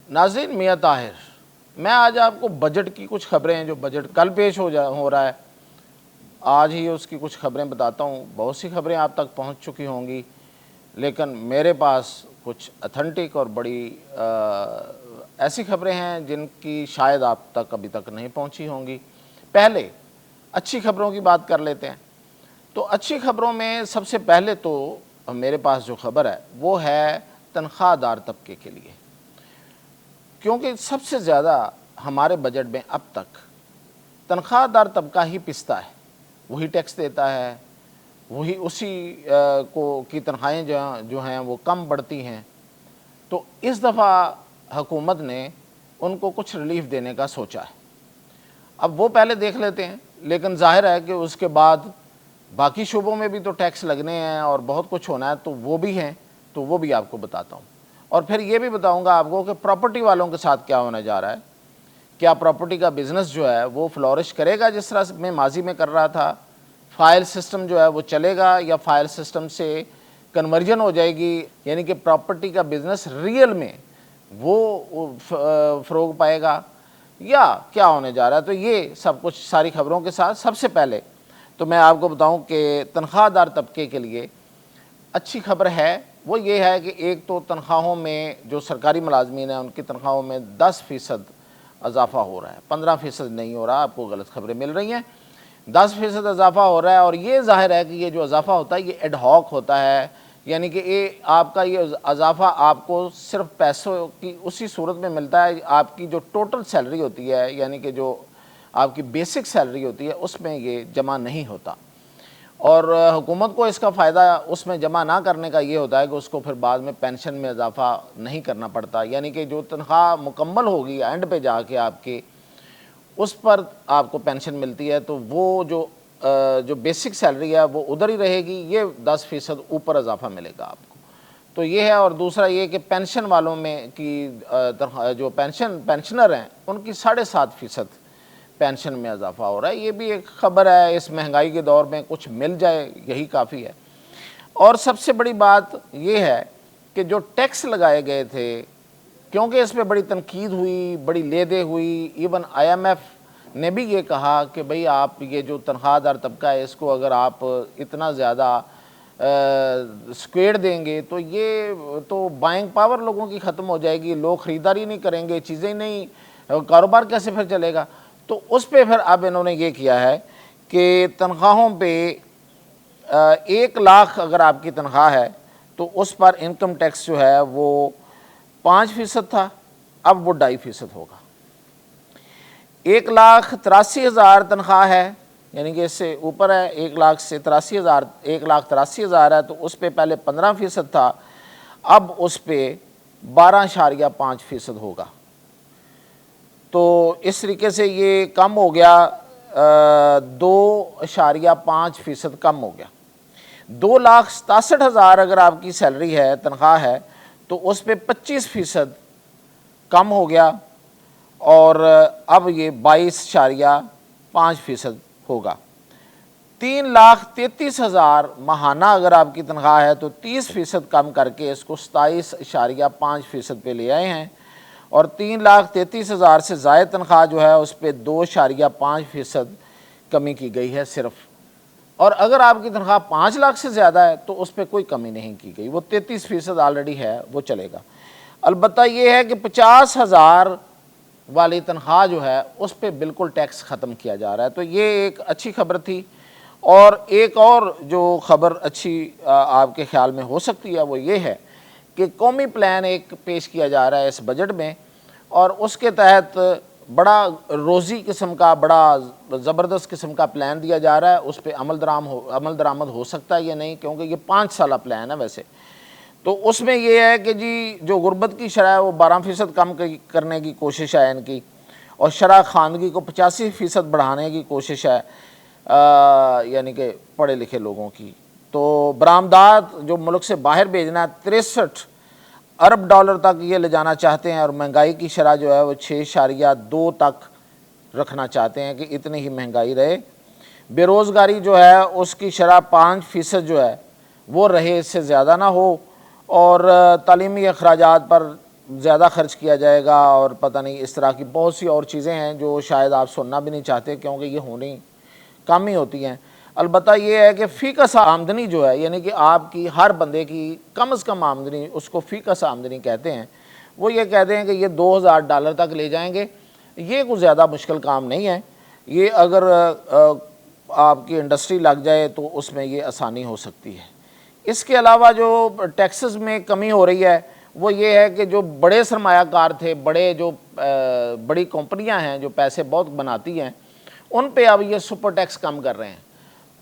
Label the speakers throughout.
Speaker 1: ناظرین، میاں طاہر، میں آج آپ کو بجٹ کی کچھ خبریں ہیں جو بجٹ کل پیش ہو رہا ہے، آج ہی اس کی کچھ خبریں بتاتا ہوں۔ بہت سی خبریں آپ تک پہنچ چکی ہوں گی، لیکن میرے پاس کچھ اتھینٹک اور بڑی ایسی خبریں ہیں جن کی شاید آپ تک ابھی تک نہیں پہنچی ہوں گی۔ پہلے اچھی خبروں کی بات کر لیتے ہیں۔ تو اچھی خبروں میں سب سے پہلے تو میرے پاس جو خبر ہے وہ ہے تنخواہ دار طبقے کے لیے، کیونکہ سب سے زیادہ ہمارے بجٹ میں اب تک تنخواہ دار طبقہ ہی پستا ہے، وہی ٹیکس دیتا ہے، وہی اسی کی تنخواہیں جو ہیں وہ کم بڑھتی ہیں۔ تو اس دفعہ حکومت نے ان کو کچھ ریلیف دینے کا سوچا ہے۔ اب وہ پہلے دیکھ لیتے ہیں، لیکن ظاہر ہے کہ اس کے بعد باقی شعبوں میں بھی تو ٹیکس لگنے ہیں اور بہت کچھ ہونا ہے، تو وہ بھی ہیں، تو وہ بھی آپ کو بتاتا ہوں۔ اور پھر یہ بھی بتاؤں گا آپ کو کہ پراپرٹی والوں کے ساتھ کیا ہونے جا رہا ہے، کیا پراپرٹی کا بزنس جو ہے وہ فلورش کرے گا جس طرح میں ماضی میں کر رہا تھا، فائل سسٹم جو ہے وہ چلے گا یا فائل سسٹم سے کنورجن ہو جائے گی، یعنی کہ پراپرٹی کا بزنس ریئل میں وہ فروغ پائے گا، یا کیا ہونے جا رہا ہے۔ تو یہ سب کچھ ساری خبروں کے ساتھ سب سے پہلے تو میں آپ کو بتاؤں کہ تنخواہ دار طبقے کے لیے اچھی خبر ہے، وہ یہ ہے کہ ایک تو تنخواہوں میں جو سرکاری ملازمین ہیں ان کی تنخواہوں میں 10% اضافہ ہو رہا ہے، 15% نہیں ہو رہا، آپ کو غلط خبریں مل رہی ہیں، 10% اضافہ ہو رہا ہے۔ اور یہ ظاہر ہے کہ یہ جو اضافہ ہوتا ہے یہ ایڈ ہاک ہوتا ہے، یعنی کہ یہ آپ کا یہ اضافہ آپ کو صرف پیسوں کی اسی صورت میں ملتا ہے، آپ کی جو ٹوٹل سیلری ہوتی ہے، یعنی کہ جو آپ کی بیسک سیلری ہوتی ہے اس میں یہ جمع نہیں ہوتا۔ اور حکومت کو اس کا فائدہ اس میں جمع نہ کرنے کا یہ ہوتا ہے کہ اس کو پھر بعد میں پینشن میں اضافہ نہیں کرنا پڑتا، یعنی کہ جو تنخواہ مکمل ہوگی اینڈ پہ جا کے آپ کے اس پر آپ کو پینشن ملتی ہے، تو وہ جو بیسک سیلری ہے وہ ادھر ہی رہے گی، یہ 10% اوپر اضافہ ملے گا آپ کو۔ تو یہ ہے۔ اور دوسرا یہ کہ پینشن والوں میں کی جو پینشنر ہیں ان کی 7.5% پینشن میں اضافہ ہو رہا ہے۔ یہ بھی ایک خبر ہے، اس مہنگائی کے دور میں کچھ مل جائے یہی کافی ہے۔ اور سب سے بڑی بات یہ ہے کہ جو ٹیکس لگائے گئے تھے، کیونکہ اس پہ بڑی تنقید ہوئی، بڑی لیدے ہوئی، ایون IMF نے بھی یہ کہا کہ بھئی آپ یہ جو تنخواہ دار طبقہ ہے اس کو اگر آپ اتنا زیادہ سکویڑ دیں گے تو یہ تو بائنگ پاور لوگوں کی ختم ہو جائے گی، لوگ خریداری نہیں کریں گے، چیزیں نہیں، کاروبار کیسے پھر چلے گا۔ تو اس پہ پھر اب انہوں نے یہ کیا ہے کہ تنخواہوں پہ 1 لاکھ اگر آپ کی تنخواہ ہے تو اس پر انکم ٹیکس جو ہے وہ 5% تھا، اب وہ 2.5% ہوگا۔ 1,83,000 تنخواہ ہے، یعنی کہ اس سے اوپر ہے، 1,83,000 ہے، تو اس پہ پہلے 15% تھا، اب اس پہ 12.5% ہوگا۔ تو اس طریقے سے یہ کم ہو گیا، 2.5% کم ہو گیا۔ 2,67,000 اگر آپ کی سیلری ہے، تنخواہ ہے، تو اس پہ 25% کم ہو گیا، اور اب یہ 22.5% ہوگا۔ 3,33,000 ماہانہ اگر آپ کی تنخواہ ہے تو 30% کم کر کے اس کو 27.5% پہ لے آئے ہیں، اور 3,33,000 سے زائد تنخواہ جو ہے اس پہ 2.5% کمی کی گئی ہے صرف۔ اور اگر آپ کی تنخواہ 5 لاکھ سے زیادہ ہے تو اس پہ کوئی کمی نہیں کی گئی، وہ 33% آلریڈی ہے، وہ چلے گا۔ البتہ یہ ہے کہ 50,000 والی تنخواہ جو ہے اس پہ بالکل ٹیکس ختم کیا جا رہا ہے۔ تو یہ ایک اچھی خبر تھی۔ اور ایک اور جو خبر اچھی آپ کے خیال میں ہو سکتی ہے وہ یہ ہے کہ قومی پلان ایک پیش کیا جا رہا ہے اس بجٹ میں، اور اس کے تحت بڑا روزی قسم کا، بڑا زبردست قسم کا پلان دیا جا رہا ہے۔ اس پہ عمل درآمد ہو سکتا ہے یا نہیں، کیونکہ یہ 5 سالہ پلان ہے ویسے۔ تو اس میں یہ ہے کہ جی جو غربت کی شرح ہے وہ 12% کم کرنے کی کوشش ہے ان کی، اور شرح خواندگی کو 85% بڑھانے کی کوشش ہے، یعنی کہ پڑھے لکھے لوگوں کی۔ تو برآمدات جو ملک سے باہر بھیجنا ہے 63 ارب ڈالر تک یہ لے جانا چاہتے ہیں، اور مہنگائی کی شرح جو ہے وہ 6.2 تک رکھنا چاہتے ہیں کہ اتنی ہی مہنگائی رہے۔ بے روزگاری جو ہے اس کی شرح 5% جو ہے وہ رہے، اس سے زیادہ نہ ہو، اور تعلیمی اخراجات پر زیادہ خرچ کیا جائے گا اور پتہ نہیں اس طرح کی بہت سی اور چیزیں ہیں جو شاید آپ سننا بھی نہیں چاہتے کیونکہ یہ ہونی کم ہی ہوتی ہیں۔ البتہ یہ ہے کہ فی کس آمدنی جو ہے یعنی کہ آپ کی ہر بندے کی کم از کم آمدنی، اس کو فی کس آمدنی کہتے ہیں، وہ یہ کہتے ہیں کہ یہ $2000 تک لے جائیں گے۔ یہ کوئی زیادہ مشکل کام نہیں ہے، یہ اگر آپ کی انڈسٹری لگ جائے تو اس میں یہ آسانی ہو سکتی ہے۔ اس کے علاوہ جو ٹیکسز میں کمی ہو رہی ہے وہ یہ ہے کہ جو بڑے سرمایہ کار تھے، بڑی کمپنیاں ہیں جو پیسے بہت بناتی ہیں، ان پہ اب یہ سپر ٹیکس کم کر رہے ہیں،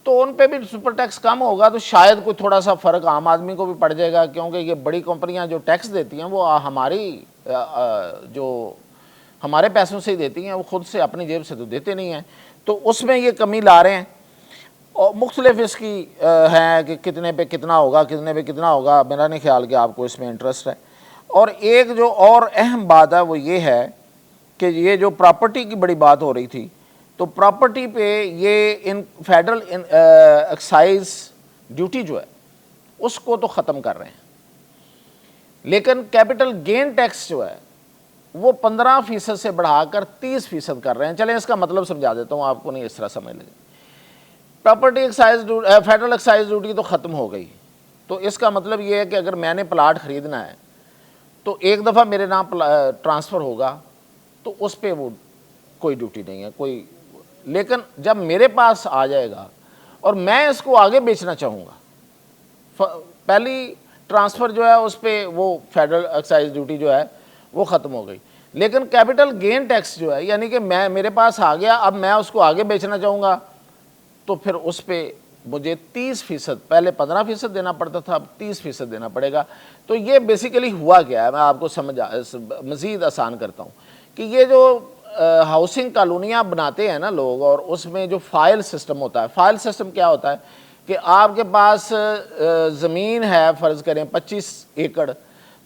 Speaker 1: تو ان پہ بھی سپر ٹیکس کم ہوگا تو شاید کوئی تھوڑا سا فرق عام آدمی کو بھی پڑ جائے گا، کیونکہ یہ بڑی کمپنیاں جو ٹیکس دیتی ہیں وہ ہمارے پیسوں سے ہی دیتی ہیں، وہ خود سے اپنی جیب سے تو دیتے نہیں ہیں، تو اس میں یہ کمی لا رہے ہیں۔ اور مختلف اس کی ہیں کہ کتنے پہ کتنا ہوگا، میرا نہیں خیال کہ آپ کو اس میں انٹرسٹ ہے۔ اور ایک جو اور اہم بات ہے وہ یہ ہے کہ یہ جو پراپرٹی کی بڑی بات ہو رہی تھی، تو پراپرٹی پہ یہ فیڈرل ایکسائز ڈیوٹی جو ہے اس کو تو ختم کر رہے ہیں، لیکن کیپٹل گین ٹیکس جو ہے وہ 15% سے بڑھا کر 30% کر رہے ہیں۔ چلیں اس کا مطلب سمجھا دیتا ہوں آپ کو، نہیں اس طرح سمجھ لیں۔ پراپرٹی فیڈرل ایکسائز ڈیوٹی تو ختم ہو گئی، تو اس کا مطلب یہ ہے کہ اگر میں نے پلاٹ خریدنا ہے تو ایک دفعہ میرے نام ٹرانسفر ہوگا تو اس پہ وہ کوئی ڈیوٹی نہیں ہے لیکن جب میرے پاس آ جائے گا اور میں اس کو آگے بیچنا چاہوں گا، پہلی ٹرانسفر جو ہے اس پہ وہ فیڈرل ایکسائز ڈیوٹی جو ہے وہ ختم ہو گئی، لیکن کیپٹل گین ٹیکس جو ہے یعنی کہ میرے پاس آ گیا، اب میں اس کو آگے بیچنا چاہوں گا تو پھر اس پہ مجھے 30%، پہلے 15% دینا پڑتا تھا، اب 30% دینا پڑے گا۔ تو یہ بیسیکلی ہوا کیا ہے، میں آپ کو مزید آسان کرتا ہوں کہ یہ جو ہاؤسنگ کالونیاں بناتے ہیں نا لوگ، اور اس میں جو فائل سسٹم ہوتا ہے، فائل سسٹم کیا ہوتا ہے کہ آپ کے پاس زمین ہے فرض کریں 25 ایکڑ،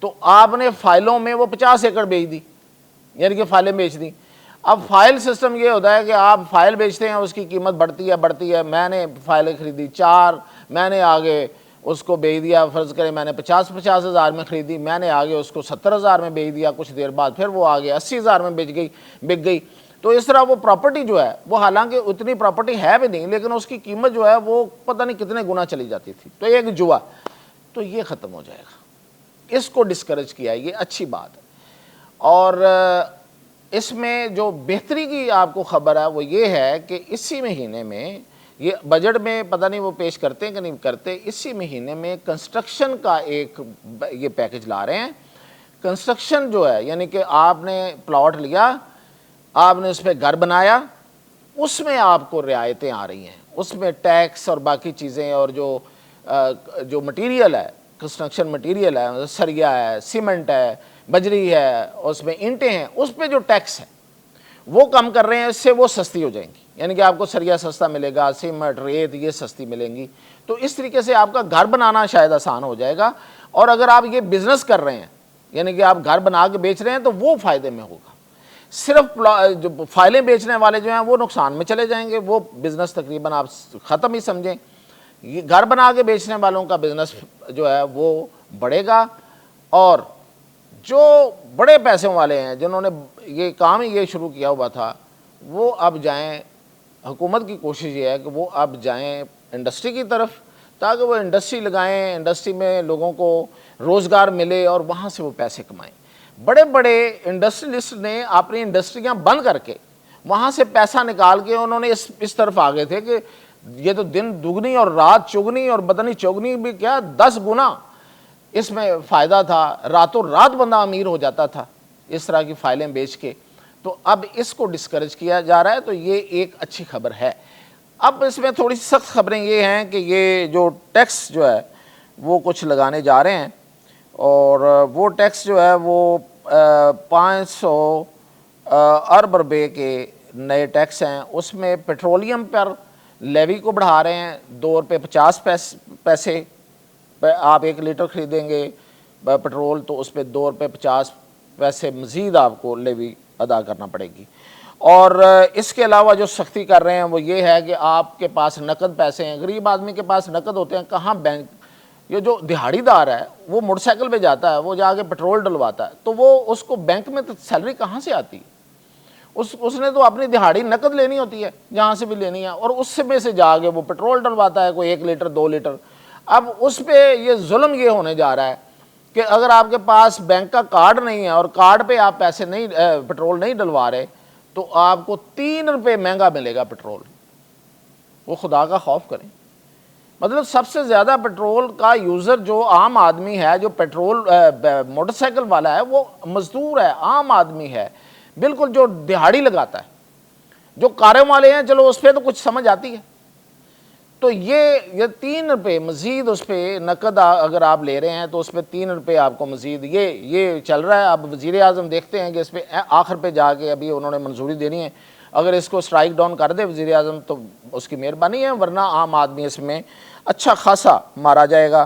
Speaker 1: تو آپ نے فائلوں میں وہ 50 ایکڑ بیچ دی، یعنی کہ فائلیں بیچ دیں۔ اب فائل سسٹم یہ ہوتا ہے کہ آپ فائل بیچتے ہیں، اس کی قیمت بڑھتی ہے، میں نے فائلیں خریدی 4، میں نے آگے اس کو بیچ دیا، فرض کریں میں نے 50 ہزار میں خریدی، میں نے آگے اس کو 70 ہزار میں بیچ دیا، کچھ دیر بعد پھر وہ آگے 80 ہزار میں بک گئی۔ تو اس طرح وہ پراپرٹی جو ہے وہ حالانکہ اتنی پراپرٹی ہے بھی نہیں، لیکن اس کی قیمت جو ہے وہ پتہ نہیں کتنے گنا چلی جاتی تھی، تو ایک جوا، تو یہ ختم ہو جائے گا، اس کو ڈسکریج کیا ہے، یہ اچھی بات ہے۔ اور اس میں جو بہتری کی آپ کو خبر ہے وہ یہ ہے کہ اسی مہینے میں، یہ بجٹ میں پتہ نہیں وہ پیش کرتے ہیں کہ نہیں کرتے، اسی مہینے میں کنسٹرکشن کا ایک یہ پیکج لا رہے ہیں۔ کنسٹرکشن جو ہے یعنی کہ آپ نے پلاٹ لیا، آپ نے اس پہ گھر بنایا، اس میں آپ کو رعایتیں آ رہی ہیں، اس میں ٹیکس اور باقی چیزیں، اور جو مٹیریل ہے، کنسٹرکشن مٹیریل ہے، سریا ہے، سیمنٹ ہے، بجری ہے، اس میں اینٹیں ہیں، اس پہ جو ٹیکس ہے وہ کم کر رہے ہیں، اس سے وہ سستی ہو جائیں گی، یعنی کہ آپ کو سریا سستا ملے گا، سیمنٹ، ریت یہ سستی ملیں گی، تو اس طریقے سے آپ کا گھر بنانا شاید آسان ہو جائے گا۔ اور اگر آپ یہ بزنس کر رہے ہیں یعنی کہ آپ گھر بنا کے بیچ رہے ہیں تو وہ فائدے میں ہوگا، صرف جو فائلیں بیچنے والے جو ہیں وہ نقصان میں چلے جائیں گے، وہ بزنس تقریباً آپ ختم ہی سمجھیں۔ یہ گھر بنا کے بیچنے والوں کا بزنس جو ہے وہ بڑھے گا، اور جو بڑے پیسوں والے ہیں جنہوں نے یہ کام ہی یہ شروع کیا ہوا تھا، وہ اب جائیں، حکومت کی کوشش یہ ہے کہ وہ اب جائیں انڈسٹری کی طرف، تاکہ وہ انڈسٹری لگائیں، انڈسٹری میں لوگوں کو روزگار ملے اور وہاں سے وہ پیسے کمائیں۔ بڑے بڑے انڈسٹریلسٹ نے اپنی انڈسٹریاں بند کر کے وہاں سے پیسہ نکال کے انہوں نے اس طرف آگے تھے کہ یہ تو دن دگنی اور رات چگنی، اور بدنی چوگنی بھی کیا 10 گنا اس میں فائدہ تھا، راتوں رات بندہ امیر ہو جاتا تھا اس طرح کی فائلیں بیچ کے۔ تو اب اس کو ڈسکریج کیا جا رہا ہے، تو یہ ایک اچھی خبر ہے۔ اب اس میں تھوڑی سی سخت خبریں یہ ہیں کہ یہ جو ٹیکس جو ہے وہ کچھ لگانے جا رہے ہیں، اور وہ ٹیکس جو ہے وہ 500 ارب روپے کے نئے ٹیکس ہیں۔ اس میں پیٹرولیم پر لیوی کو بڑھا رہے ہیں، $2.50 آپ 1 لیٹر خریدیں گے پیٹرول تو اس پہ $2.50 مزید آپ کو لیوی ادا کرنا پڑے گی۔ اور اس کے علاوہ جو سختی کر رہے ہیں وہ یہ ہے کہ آپ کے پاس نقد پیسے ہیں، غریب آدمی کے پاس نقد ہوتے ہیں، کہاں بینک یہ جو دہاڑی دار ہے وہ موٹر سائیکل پہ جاتا ہے, وہ جا کے پیٹرول ڈلواتا ہے, تو وہ اس کو بینک میں تو سیلری کہاں سے آتی ہے؟ اس نے تو اپنی دہاڑی نقد لینی ہوتی ہے جہاں سے بھی لینی ہے, اور اس میں سے جا کے وہ پیٹرول ڈلواتا ہے, کوئی 1 لیٹر 2 لیٹر. اب اس پہ یہ ظلم یہ ہونے جا رہا ہے کہ اگر آپ کے پاس بینک کا کارڈ نہیں ہے اور کارڈ پہ آپ پیسے نہیں پیٹرول نہیں ڈلوا رہے تو آپ کو 3 روپے مہنگا ملے گا پیٹرول. وہ خدا کا خوف کریں. مطلب سب سے زیادہ پیٹرول کا یوزر جو عام آدمی ہے, جو پیٹرول موٹر سائیکل والا ہے, وہ مزدور ہے, عام آدمی ہے, بالکل جو دہاڑی لگاتا ہے. جو کاروں والے ہیں چلو اس پہ تو کچھ سمجھ آتی ہے. تو یہ 3 روپے مزید اس پہ نقد اگر آپ لے رہے ہیں تو اس پہ 3 روپے آپ کو مزید یہ چل رہا ہے. اب وزیر اعظم دیکھتے ہیں کہ اس پہ آخر پہ جا کے ابھی انہوں نے منظوری دینی ہے. اگر اس کو سٹرائک ڈاؤن کر دے وزیر اعظم تو اس کی مہربانی ہے, ورنہ عام آدمی اس میں اچھا خاصا مارا جائے گا.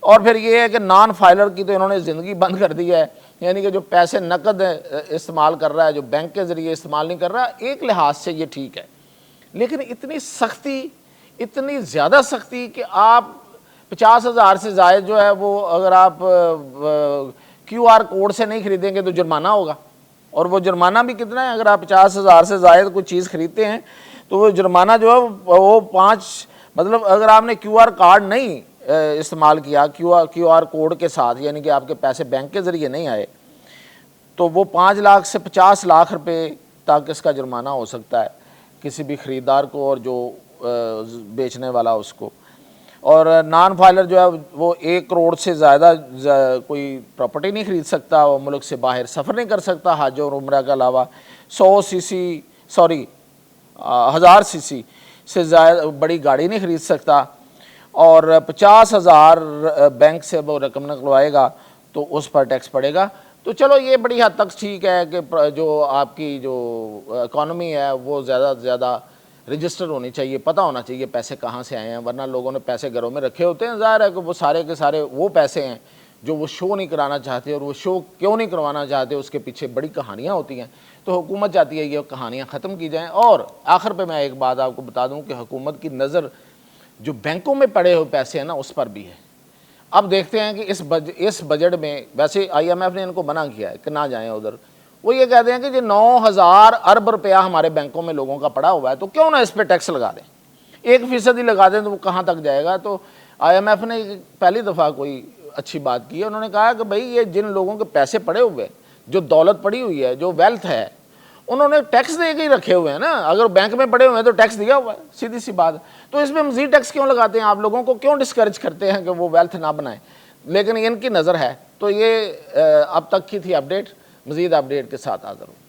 Speaker 1: اور پھر یہ ہے کہ نان فائلر کی تو انہوں نے زندگی بند کر دی ہے, یعنی کہ جو پیسے نقد استعمال کر رہا ہے, جو بینک کے ذریعے استعمال نہیں کر رہا, ایک لحاظ سے یہ ٹھیک ہے. لیکن اتنی سختی, اتنی زیادہ سختی کہ آپ 50,000 سے زائد جو ہے وہ اگر آپ QR کوڈ سے نہیں خریدیں گے تو جرمانہ ہوگا. اور وہ جرمانہ بھی کتنا ہے؟ اگر آپ 50,000 سے زائد کوئی چیز خریدتے ہیں تو وہ جرمانہ جو ہے وہ 5 مطلب اگر آپ نے QR کارڈ نہیں استعمال کیا QR کوڈ کے ساتھ, یعنی کہ آپ کے پیسے بینک کے ذریعے نہیں آئے, تو وہ 5 لاکھ سے 50 لاکھ روپے تک اس کا جرمانہ ہو سکتا ہے کسی بھی خریدار کو اور جو بیچنے والا اس کو. اور نان فائلر جو ہے وہ 1 کروڑ سے زیادہ کوئی پراپرٹی نہیں خرید سکتا, وہ ملک سے باہر سفر نہیں کر سکتا حج اور عمرہ کے علاوہ, 1000 cc سے زائد بڑی گاڑی نہیں خرید سکتا, اور 50,000 بینک سے وہ رقم نکلوائے گا تو اس پر ٹیکس پڑے گا. تو چلو یہ بڑی حد تک ٹھیک ہے کہ جو آپ کی جو اکانومی ہے وہ زیادہ سے زیادہ رجسٹر ہونی چاہیے, پتہ ہونا چاہیے پیسے کہاں سے آئے ہیں, ورنہ لوگوں نے پیسے گھروں میں رکھے ہوتے ہیں. ظاہر ہے کہ وہ سارے کے سارے وہ پیسے ہیں جو وہ شو نہیں کرانا چاہتے, اور وہ شو کیوں نہیں کروانا چاہتے اس کے پیچھے بڑی کہانیاں ہوتی ہیں. تو حکومت چاہتی ہے یہ کہانیاں ختم کی جائیں. اور آخر پہ میں ایک بات آپ کو بتا دوں کہ حکومت کی نظر جو بینکوں میں پڑے ہوئے پیسے ہیں نا اس پر بھی ہے. اب دیکھتے ہیں کہ اس بجٹ میں ویسے IMF نے ان کو منع کیا ہے کہ نہ جائیں ادھر. وہ یہ کہتے ہیں کہ جو 9,000 ارب روپیہ ہمارے بینکوں میں لوگوں کا پڑا ہوا ہے تو کیوں نہ اس پہ ٹیکس لگا دیں, 1% ہی لگا دیں تو وہ کہاں تک جائے گا. تو IMF نے پہلی دفعہ کوئی اچھی بات کی ہے, انہوں نے کہا کہ بھئی یہ جن لوگوں کے پیسے پڑے ہوئے, جو دولت پڑی ہوئی ہے, جو ویلتھ ہے, انہوں نے ٹیکس دے کے ہی رکھے ہوئے ہیں نا. اگر بینک میں پڑے ہوئے ہیں تو ٹیکس دیا ہوا ہے, سیدھی سی بات. تو اس میں مزید ٹیکس کیوں لگاتے ہیں آپ لوگوں کو, کیوں ڈسکریج کرتے ہیں کہ وہ ویلتھ نہ بنائیں. لیکن ان کی نظر ہے. تو یہ اب تک کی تھی اپڈیٹ, مزید اپڈیٹ کے ساتھ حاضر ہوں.